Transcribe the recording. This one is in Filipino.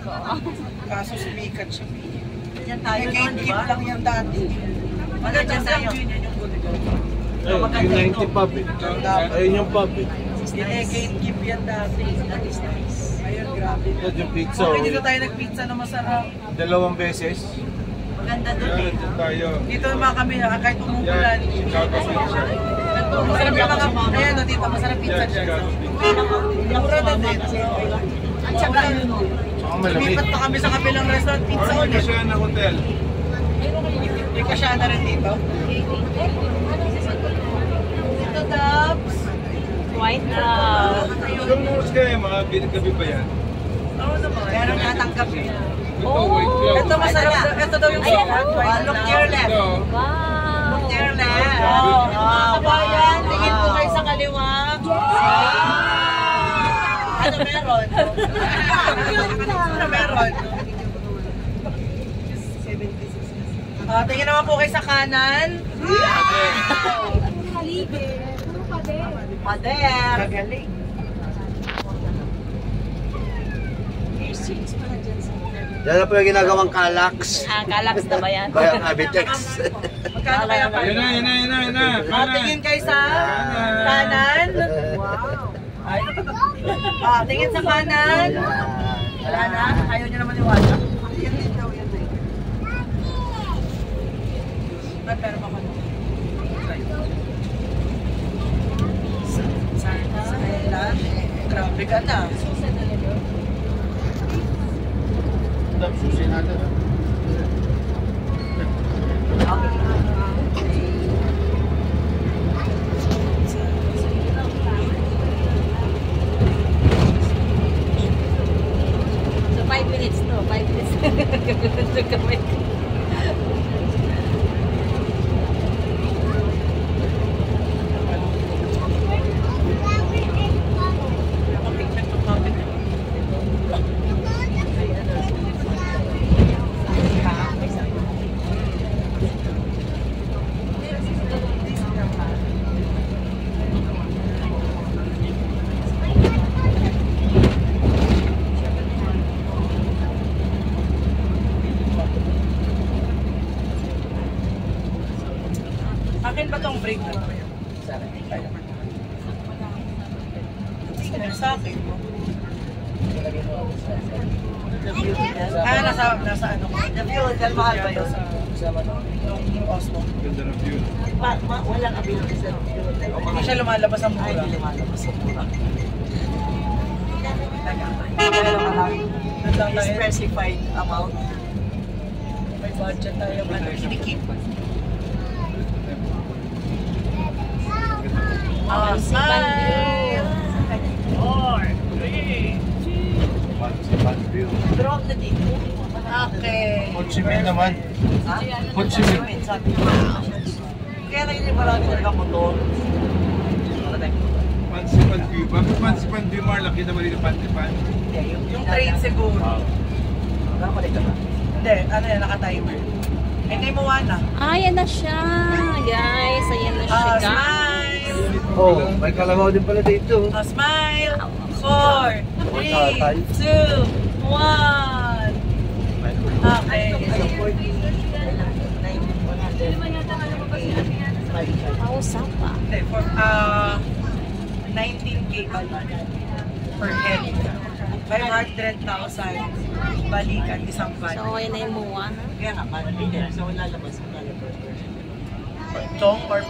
bago. Kaso sumikat siya. Yan tayo noon, di ba? lang yan dati. Maganda tayo. Yung 90 pub eh. Ayun yung pub eh. Gatekeep yan dati. That is nice. Ayun, grabe. Yan yung pizza. Okay, dito tayo nagpizza na masarap. 2 beses. Maganda doon eh. Yan, tayo. Dito naman kami, kahit umuulan. Chicago pizza. Masarap yung mga, ayan o dito, masarap pizza dyan. Mura na din. At saka yun. Saka malamig. Lumipat pa kami sa kabilang restaurant, pizza Or may ulit. kasya na hotel. May kasya na rin dito. Dito, Dabs. White love. Yung moves kayo, mga gabi ba yan? Oo naman. Meron natanggap yun. Oh! Ito masarap. Ito daw yung sarap. Look to your left. Ito. Wow! Look to your left. Mga kabayan, tingin po kayo sa kaliwa. Ano meron? Ano meron? Tingin naman po kayo sa kanan. Pader. Magaling. Yan na po yung ginagawang Calax. Ah, Calax na ba yan? Kaya Abitex. Magkano kaya pa? Yun na. Tingin kayo sa kanan. Wow. Tingin sa kanan. Wala na. Ayaw niyo naman iwala. Yan din daw yun. Pero makano. Sana. Grabe ka na. Susi natin. So 5 minutes to, 5 minutes. Akin ba tong break na? Sa akin. Nasa ano ko? The fuel, dahil mahal ba yun? Yung Osmo. Ganda ng view. Walang available sa fuel. Hindi siya lumalabas ang Ay, mura. hindi lumalabas sa mura. Doon lang tayo. Specified amount. May budget tayo. Kinikip. Smile! Drop na dito. Okay. Ho Chi Minh naman. Ho Chi Minh. Kaya lang yung marami talaga motor. Pansipan View. Bakit Pansipan View, Mar? Laki naman dito Pansipan. Yung train siguro. Nakapalik ka ba? Hindi, ano yan, naka-timer. Eh, kay Moana. Ayan na siya, guys. Ayan na siya, guys. Smile! Oh, may kalabaw din pala dito. Smile! 4, 3, 2, 1. Okay. Pausap pa. Hindi, for 19K per head. 500,000 balikan isang van. So, ayan na yung Moana. Kaya nga, so lalabas. Chong or